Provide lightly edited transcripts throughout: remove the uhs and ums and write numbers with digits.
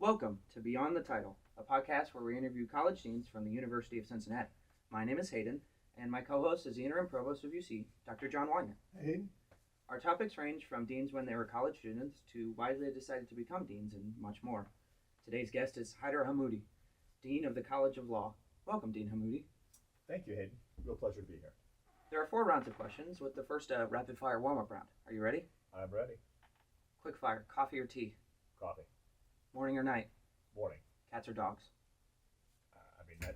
Welcome to Beyond the Title, a podcast where we interview college deans from the University of Cincinnati. My name is Hayden, and my co-host is the interim provost of UC, Dr. John Weiner. Hey. Our topics range from deans when they were college students to why they decided to become deans and much more. Today's guest is Haider Hamoudi, Dean of the College of Law. Welcome, Dean Hamoudi. Thank you, Hayden. Real pleasure to be here. There are 4 rounds of questions, with the first rapid-fire warm-up round. Are you ready? I'm ready. Quick fire, coffee or tea? Coffee. Morning or night? Morning. Cats or dogs?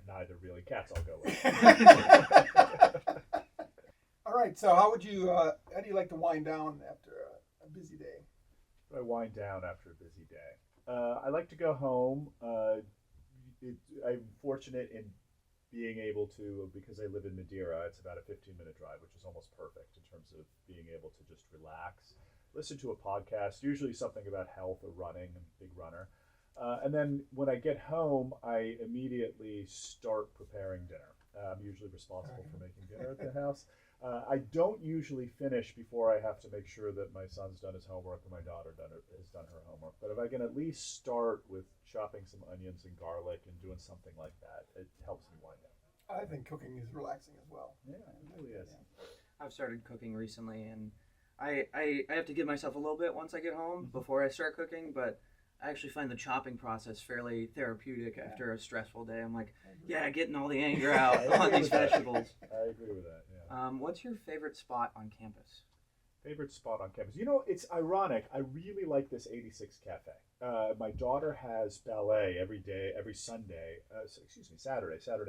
Neither really. Cats I'll go with. All right. So, how do you like to wind down after a busy day? I wind down after a busy day. I like to go home. I'm fortunate in being able to, because I live in Madeira, it's about a 15-minute drive, which is almost perfect in terms of being able to just relax, listen to a podcast, usually something about health or running. I'm a big runner. And then when I get home, I immediately start preparing dinner. I'm usually responsible for making dinner at the house. I don't usually finish before I have to make sure that my son's done his homework or my daughter has done her homework. But if I can at least start with chopping some onions and garlic and doing something like that, it helps me wind down. I think cooking is relaxing as well. Yeah, it really is. Yeah. I've started cooking recently, and I have to give myself a little bit once I get home before I start cooking, but I actually find the chopping process fairly therapeutic after a stressful day. I'm like, getting all the anger out on these vegetables. I agree with that, yeah. What's your favorite spot on campus? Favorite spot on campus? You know, it's ironic. I really like this 86 Cafe. My daughter has ballet every day, every Saturday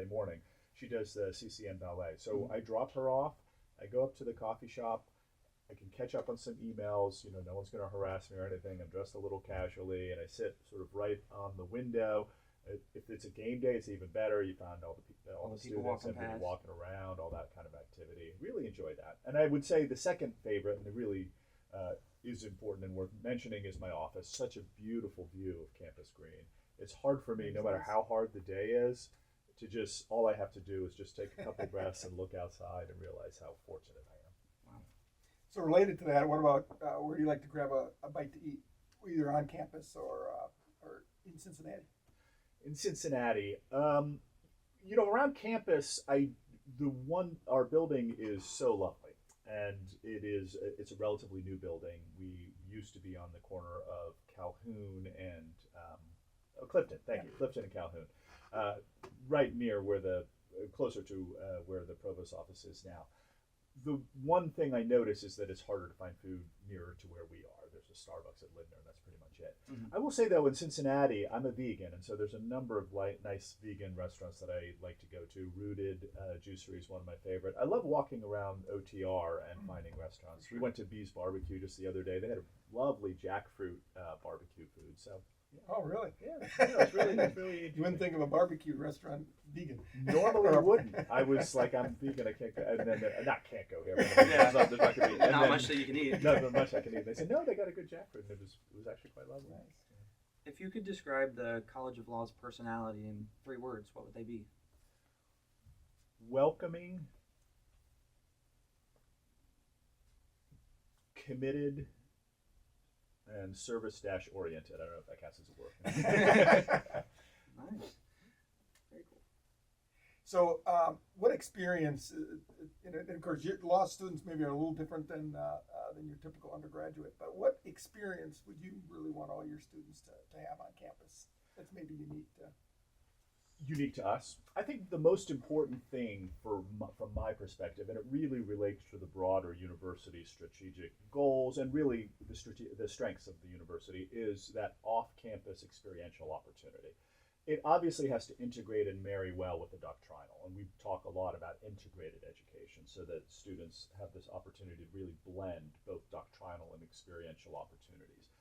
morning. She does the CCN ballet. So I drop her off. I go up to the coffee shop. I can catch up on some emails. You know, no one's going to harass me or anything. I'm dressed a little casually, and I sit sort of right on the window. If it's a game day, it's even better. You find all the students and people walking around, all that kind of activity. Really enjoy that. And I would say the second favorite, and it really is important and worth mentioning, is my office. Such a beautiful view of Campus Green. It's hard for me, no matter how hard the day is, to just, all I have to do is just take a couple breaths and look outside and realize how fortunate I am. So, related to that, what about where do you like to grab a bite to eat, either on campus or in Cincinnati? In Cincinnati, you know, around campus, our building is so lovely, and it's a relatively new building. We used to be on the corner of Calhoun and Clifton. Thank you, Clifton and Calhoun, right near closer to where the provost office is now. The one thing I notice is that it's harder to find food nearer to where we are. There's a Starbucks at Lindner, and that's pretty much it. I will say, though, in Cincinnati, I'm a vegan, and so there's a number of nice vegan restaurants that I like to go to. Rooted Juicery is one of my favorite. I love walking around OTR and finding restaurants. We went to Bee's Barbecue just the other day. They had a lovely jackfruit barbecue food. So. Yeah. Oh, really? Yeah, it's really You wouldn't think of a barbecue restaurant vegan. Normally I wouldn't. I was like, I'm vegan, I can't go. And then, can't go here. There's not gonna be, Not much that you can eat. Not much I can eat. They said, no, they got a good jackfruit. And it was actually quite lovely. Nice. If you could describe the College of Law's personality in 3 words, what would they be? Welcoming, committed, and service-oriented. I don't know if that counts as a word. Nice. Very cool. So, what experience, and of course, your law students maybe are a little different than your typical undergraduate, but what experience would you really want all your students to have on campus that's maybe unique to us? I think the most important thing from my perspective, and it really relates to the broader university strategic goals and really the strengths of the university, is that off-campus experiential opportunity. It obviously has to integrate and marry well with the doctrinal, and we talk a lot about integrated education so that students have this opportunity to really blend both doctrinal and experiential opportunities.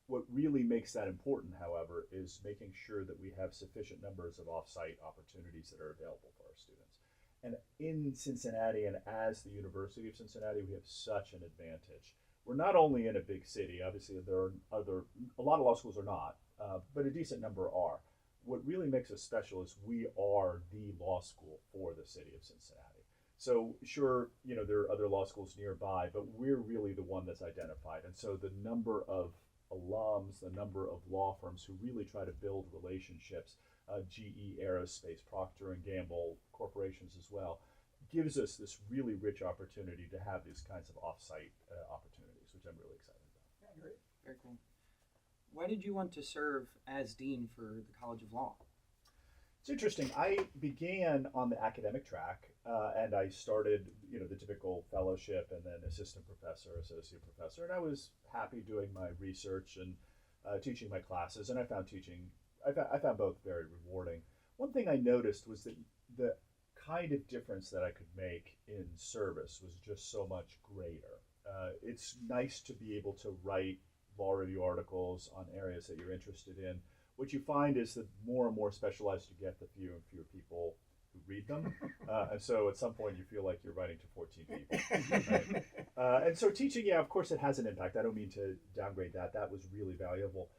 What really makes that important, however, is making sure that we have sufficient numbers of off-site opportunities that are available for our students. And in Cincinnati, and as the University of Cincinnati, we have such an advantage. We're not only in a big city, obviously there are a lot of law schools are not, but a decent number are. What really makes us special is we are the law school for the city of Cincinnati. So sure, there are other law schools nearby, but we're really the one that's identified. And so the number of alums, the number of law firms who really try to build relationships, GE Aerospace, Procter and Gamble, corporations as well, gives us this really rich opportunity to have these kinds of off-site opportunities, which I'm really excited about. Yeah, great. Very cool. Why did you want to serve as dean for the College of Law? It's interesting. I began on the academic track, and I started, the typical fellowship and then assistant professor, associate professor, and I was happy doing my research and teaching my classes, and I found both very rewarding. One thing I noticed was that the kind of difference that I could make in service was just so much greater. It's nice to be able to write law review articles on areas that you're interested in. What you find is that more and more specialized you get, the fewer and fewer people who read them. And so at some point you feel like you're writing to 14 people. Right? And so teaching, yeah, of course it has an impact. I don't mean to downgrade that. That was really valuable.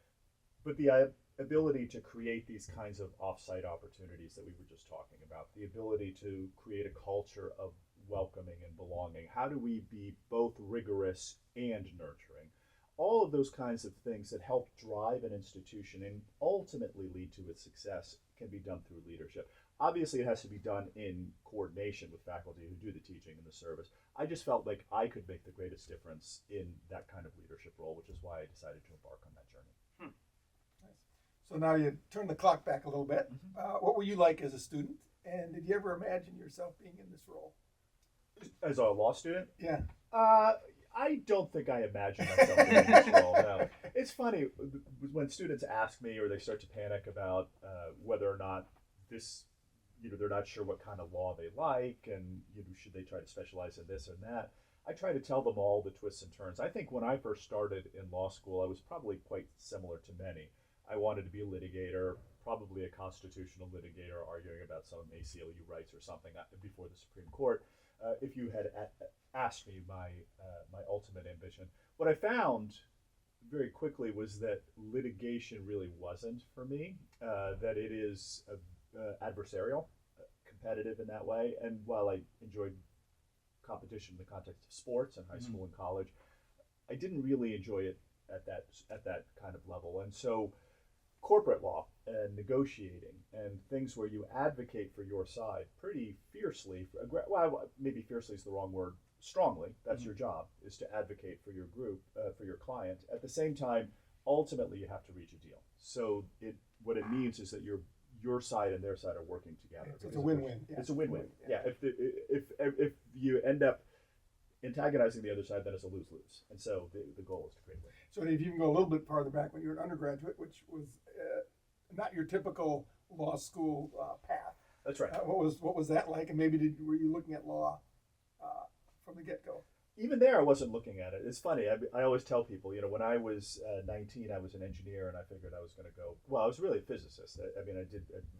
But the ability to create these kinds of off-site opportunities that we were just talking about, the ability to create a culture of welcoming and belonging. How do we be both rigorous and nurturing? All of those kinds of things that help drive an institution and ultimately lead to its success can be done through leadership. Obviously, it has to be done in coordination with faculty who do the teaching and the service. I just felt like I could make the greatest difference in that kind of leadership role, which is why I decided to embark on that journey. Nice. So now you turn the clock back a little bit. What were you like as a student? And did you ever imagine yourself being in this role? As a law student? Yeah. I don't think I imagined myself in this role. No. It's funny when students ask me or they start to panic about whether or not this, they're not sure what kind of law they like and should they try to specialize in this and that. I try to tell them all the twists and turns. I think when I first started in law school, I was probably quite similar to many. I wanted to be a litigator, probably a constitutional litigator, arguing about some ACLU rights or something before the Supreme Court. If you had asked me my ultimate ambition, what I found very quickly was that litigation really wasn't for me. That it is adversarial, competitive in that way. And while I enjoyed competition in the context of sports in high school and college, I didn't really enjoy it at that kind of level. And so corporate law and negotiating and things where you advocate for your side pretty fiercely, well, maybe fiercely is the wrong word, strongly, that's your job, is to advocate for your group, for your client. At the same time, ultimately you have to reach a deal. So what it means is that your side and their side are working together. It's a win-win. Yeah. It's a win-win. Yeah. If you end up antagonizing the other side, then it's a lose-lose. And so the goal is to create a win. So if you can go a little bit farther back when you were an undergraduate, which was not your typical law school path. That's right. What was that like? And maybe were you looking at law from the get-go? Even there, I wasn't looking at it. It's funny. I always tell people, when I was 19, I was an engineer, and I figured I was going to go. Well, I was really a physicist. I did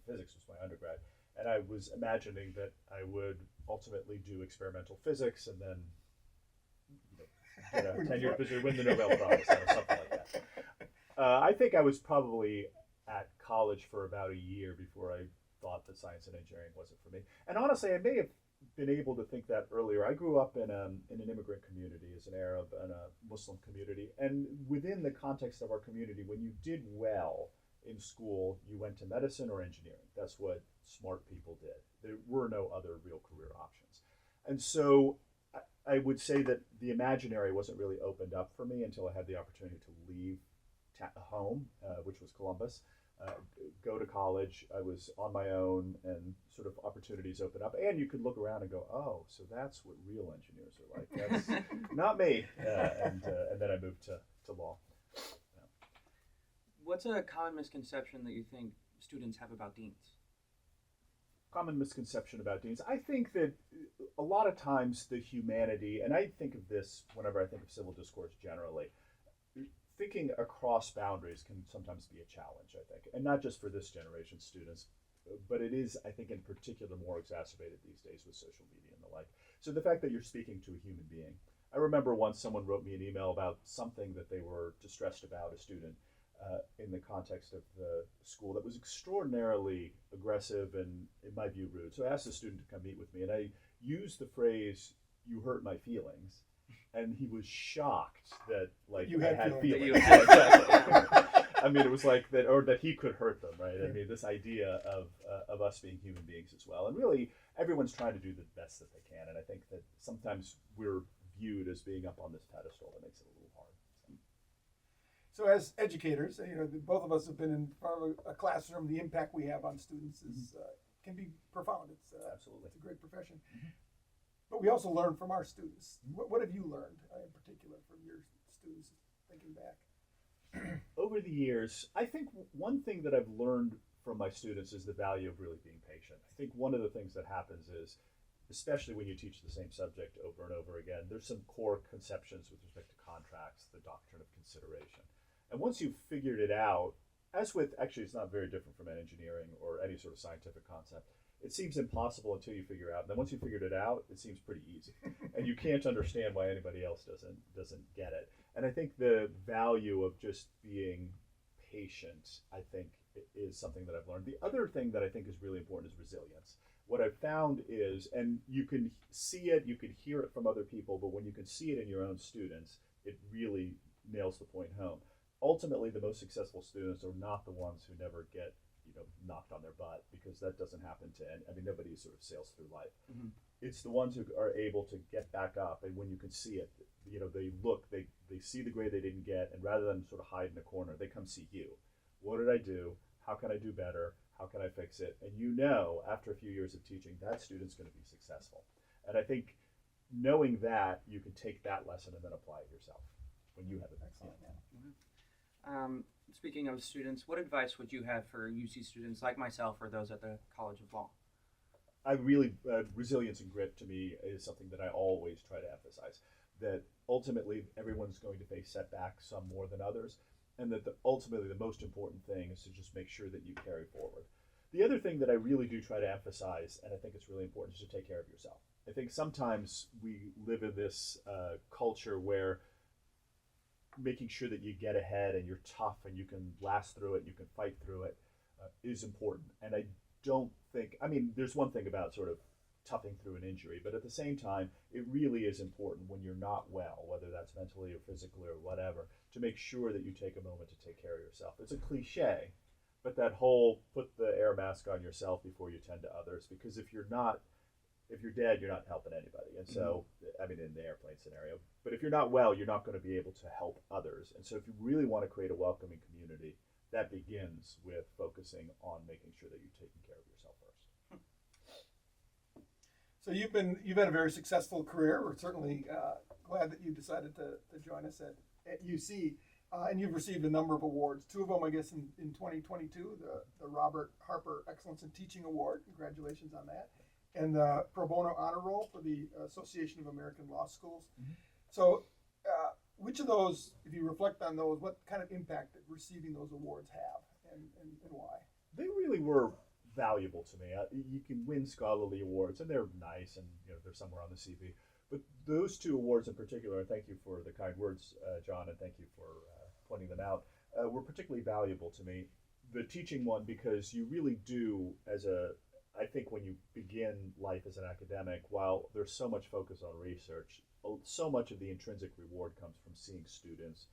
physics was my undergrad, and I was imagining that I would ultimately do experimental physics, and then get a tenured position, win the Nobel Prize, something like that. I think I was probably at college for about a year before I thought that science and engineering wasn't for me. And honestly, I may have been able to think that earlier. I grew up in an immigrant community as an Arab and a Muslim community. And within the context of our community, when you did well in school, you went to medicine or engineering. That's what smart people did. There were no other real career options. And so I would say that the imaginary wasn't really opened up for me until I had the opportunity to leave home, which was Columbus, go to college. I was on my own, and sort of opportunities open up, and you could look around and go, oh, so that's what real engineers are like. That's not me. And then I moved to law. Yeah. What's a common misconception that you think students have about deans? Common misconception about deans. I think that a lot of times the humanity, and I think of this whenever I think of civil discourse generally, thinking across boundaries can sometimes be a challenge, I think, and not just for this generation's students, but it is, I think, in particular more exacerbated these days with social media and the like. So the fact that you're speaking to a human being. I remember once someone wrote me an email about something that they were distressed about, a student, in the context of the school that was extraordinarily aggressive and, in my view, rude. So I asked the student to come meet with me, and I used the phrase, "you hurt my feelings," and he was shocked that like You I had had feelings. feelings. That you had- Exactly. I mean, it was like that, or that he could hurt them, right? I Yeah. mean, this idea of us being human beings as well, and really everyone's trying to do the best that they can, and I think that sometimes we're viewed as being up on this pedestal that makes it a little hard. So as educators, both of us have been in front of a classroom. The impact we have on students is can be profound. It's Absolutely. it's a great profession. But we also learn from our students. What have you learned in particular from your students, thinking back? Over the years, I think one thing that I've learned from my students is the value of really being patient. I think one of the things that happens is, especially when you teach the same subject over and over again, there's some core conceptions with respect to contracts, the doctrine of consideration. And once you've figured it out, as with, actually it's not very different from engineering or any sort of scientific concept, it seems impossible until you figure out. And then once you figured it out, it seems pretty easy. And you can't understand why anybody else doesn't get it. And I think the value of just being patient, I think, is something that I've learned. The other thing that I think is really important is resilience. What I've found is, and you can see it, you can hear it from other people, but when you can see it in your own students, it really nails the point home. Ultimately, the most successful students are not the ones who never get, knocked on their butt, because that doesn't happen to any, I mean, nobody sort of sails through life. Mm-hmm. It's the ones who are able to get back up, and when you can see it, they look, they see the grade they didn't get, and rather than sort of hide in a corner, they come see you. What did I do? How can I do better? How can I fix it? And after a few years of teaching, that student's going to be successful. And I think knowing that, you can take that lesson and then apply it yourself when you have it. Excellent. Speaking of students, what advice would you have for UC students like myself or those at the College of Law? I really, resilience and grit to me is something that I always try to emphasize. That ultimately everyone's going to face setbacks, some more than others, and that ultimately the most important thing is to just make sure that you carry forward. The other thing that I really do try to emphasize, and I think it's really important, is to take care of yourself. I think sometimes we live in this culture where making sure that you get ahead and you're tough and you can last through it, you can fight through it, is important. And I don't think, there's one thing about sort of toughing through an injury, but at the same time, it really is important when you're not well, whether that's mentally or physically or whatever, to make sure that you take a moment to take care of yourself. It's a cliche, but that whole put the air mask on yourself before you tend to others, because if you're dead, you're not helping anybody. And so, in the airplane scenario, but if you're not well, you're not going to be able to help others. And so if you really want to create a welcoming community, that begins with focusing on making sure that you're taking care of yourself first. So you've had a very successful career. We're certainly glad that you decided to join us at UC, and you've received a number of awards. Two of them, I guess, in 2022, the Robert Harper Excellence in Teaching Award. Congratulations on that. And the Pro Bono Honor Roll for the Association of American Law Schools. Mm-hmm. So which of those, if you reflect on those, what kind of impact did receiving those awards have, and why? They really were valuable to me. You can win scholarly awards, and they're nice, and they're somewhere on the CV. But those two awards in particular, and thank you for the kind words, John, and thank you for pointing them out, were particularly valuable to me. The teaching one, because you really do, I think when you begin life as an academic, while there's so much focus on research, so much of the intrinsic reward comes from seeing students,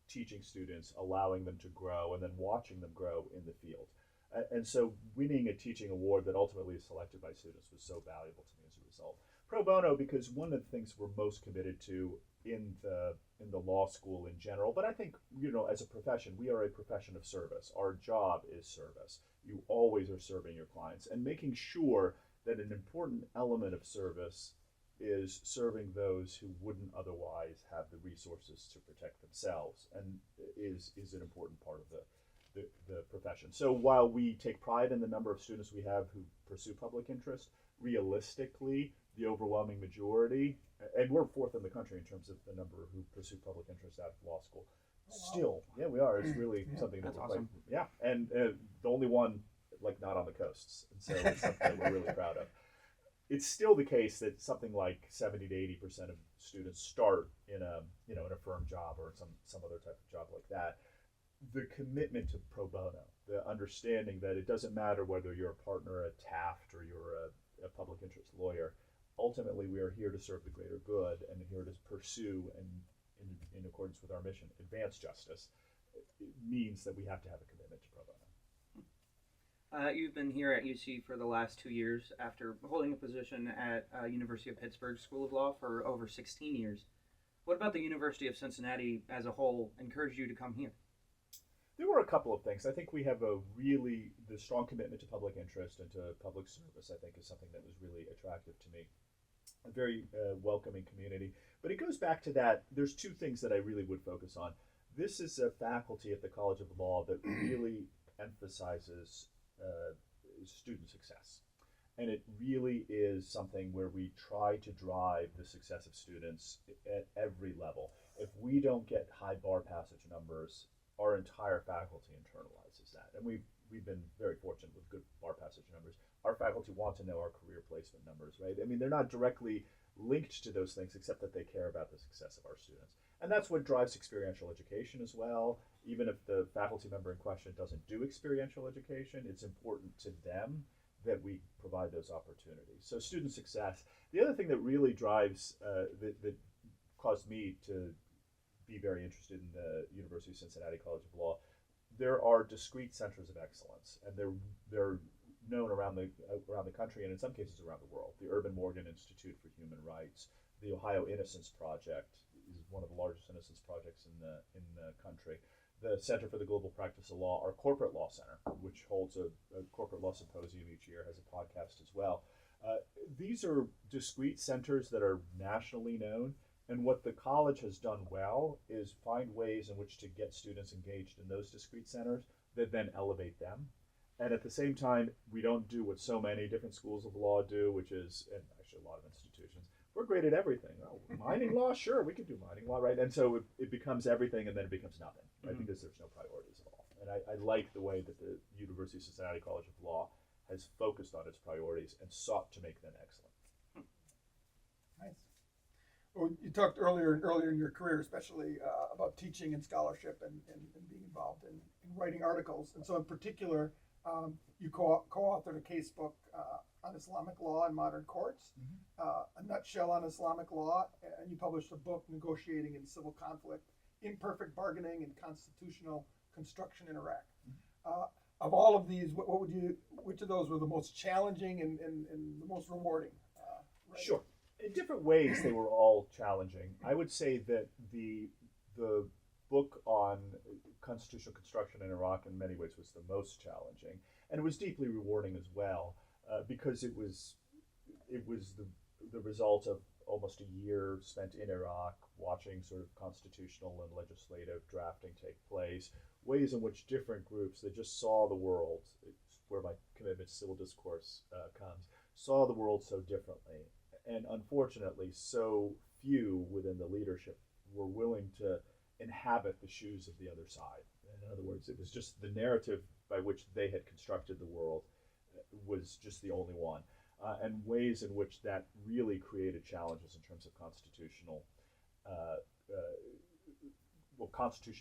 teaching students, allowing them to grow, and then watching them grow in the field. And so winning a teaching award that ultimately is selected by students was so valuable to me as a result. Pro bono, because one of the things we're most committed to in the law school in general, but I think, as a profession, we are a profession of service. Our job is service. You always are serving your clients, and making sure that an important element of service is serving those who wouldn't otherwise have the resources to protect themselves, and is an important part of the profession. So while we take pride in the number of students we have who pursue public interest, realistically, the overwhelming majority, and we're fourth in the country in terms of the number who pursue public interest out of law school. Still, yeah, we are. It's really something that's we're awesome. And the only one not on the coasts, and so it's something that we're really proud of. It's still the case that something like 70 to 80% of students start in a firm job or some other type of job like that. The commitment to pro bono, the understanding that it doesn't matter whether you're a partner at Taft or you're a public interest lawyer, ultimately we are here to serve the greater good and here to pursue and in accordance with our mission, advance justice. It means that we have to have a commitment to pro bono. You've been here at UC for the last 2 years after holding a position at University of Pittsburgh School of Law for over 16 years. What about the University of Cincinnati as a whole encouraged you to come here? There were a couple of things. I think we have the strong commitment to public interest and to public service, I think, is something that was really attractive to me. A very welcoming community. But it goes back to that, there's two things that I really would focus on. This is a faculty at the College of Law that really emphasizes student success. And it really is something where we try to drive the success of students at every level. If we don't get high bar passage numbers, our entire faculty internalizes that. And we've been very fortunate with good bar passage numbers. Our faculty want to know our career placement numbers, right? I mean, they're not directly linked to those things except that they care about the success of our students. And that's what drives experiential education as well. Even if the faculty member in question doesn't do experiential education, it's important to them that we provide those opportunities. So student success. The other thing that really drives, that caused me to be very interested in the University of Cincinnati College of Law, there are discrete centers of excellence, and they're known around the country and in some cases around the world. The Urban Morgan Institute for Human Rights, the Ohio Innocence Project is one of the largest innocence projects in the country. The Center for the Global Practice of Law, our Corporate Law Center, which holds a corporate law symposium each year, has a podcast as well. These are discrete centers that are nationally known, and what the college has done well is find ways in which to get students engaged in those discrete centers that then elevate them. And at the same time, we don't do what so many different schools of law do, which is, and actually a lot of institutions, we're great at everything. Oh, mining law, sure, we could do mining law, right? And so it becomes everything and then it becomes nothing, right? Mm-hmm. Because there's no priorities at all. And I like the way that the University of Cincinnati College of Law has focused on its priorities and sought to make them excellent. Nice. Well, you talked earlier in your career, especially about teaching and scholarship and being involved in writing articles. And so in particular, you co-authored a case book on Islamic law and modern courts, a nutshell on Islamic law, and you published a book, Negotiating in Civil Conflict, Imperfect Bargaining and Constitutional Construction in Iraq. Of all of these, which of those were the most challenging and the most rewarding? Sure. In different ways, they were all challenging. I would say that the book on constitutional construction in Iraq in many ways was the most challenging, and it was deeply rewarding as well, because it was the result of almost a year spent in Iraq watching sort of constitutional and legislative drafting take place, ways in which different groups that just saw the world, it's where my commitment to civil discourse comes, saw the world so differently. And unfortunately, so few within the leadership were willing to inhabit the shoes of the other side. In other words, it was just the narrative by which they had constructed the world was just the only one. And ways in which that really created challenges in terms of constitution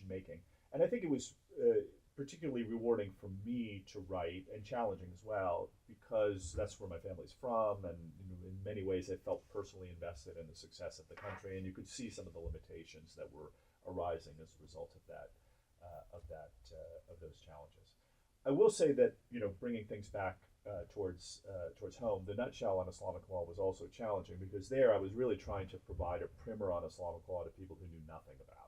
making. And I think it was particularly rewarding for me to write, and challenging as well, because that's where my family's from, and in many ways I felt personally invested in the success of the country, and you could see some of the limitations that were arising as a result of those challenges. I will say that, bringing things back towards home, the nutshell on Islamic law was also challenging, because there I was really trying to provide a primer on Islamic law to people who knew nothing about it.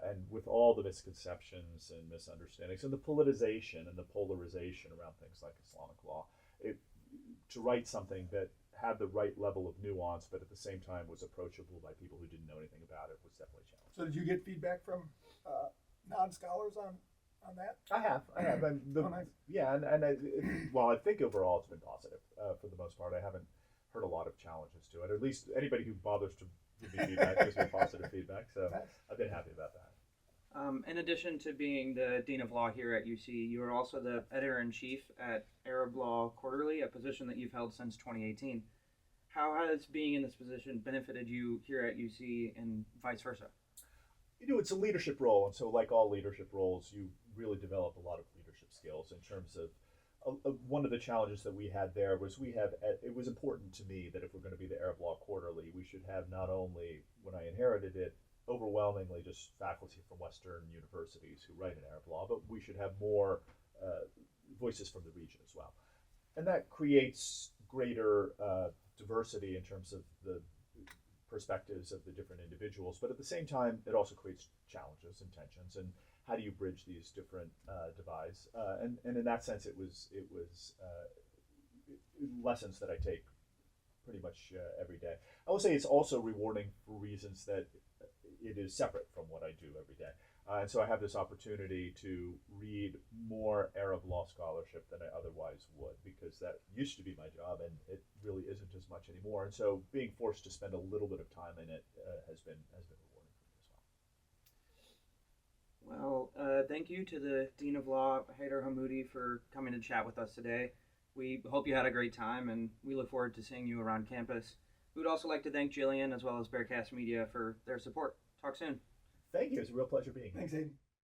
And with all the misconceptions and misunderstandings and the politicization and the polarization around things like Islamic law, to write something that had the right level of nuance, but at the same time was approachable by people who didn't know anything about it, was definitely challenging. So did you get feedback from non-scholars on that? I have. Nice. Yeah, and I think overall it's been positive for the most part. I haven't heard a lot of challenges to it. At least anybody who bothers to give me feedback gives me positive feedback. So nice. I've been happy about that. In addition to being the Dean of Law here at UC, you are also the Editor-in-Chief at Arab Law Quarterly, a position that you've held since 2018. How has being in this position benefited you here at UC and vice versa? It's a leadership role, and so like all leadership roles, you really develop a lot of leadership skills in terms of one of the challenges that we had there was it was important to me that if we're going to be the Arab Law Quarterly, we should have not only, when I inherited it, overwhelmingly just faculty from Western universities who write in Arab law, but we should have more voices from the region as well. And that creates greater diversity in terms of the perspectives of the different individuals, but at the same time, it also creates challenges and tensions. And how do you bridge these different divides? And in that sense, it was lessons that I take pretty much every day. I will say it's also rewarding for reasons that it is separate from what I do every day. And so I have this opportunity to read more Arab law scholarship than I otherwise would, because that used to be my job and it really isn't as much anymore. And so being forced to spend a little bit of time in it has been rewarding for me as well. Well, thank you to the Dean of Law, Haider Hamoudi, for coming to chat with us today. We hope you had a great time, and we look forward to seeing you around campus. We would also like to thank Jillian as well as Bearcast Media for their support. Talk soon. Thank you. It's a real pleasure being here. Thanks, Hayden.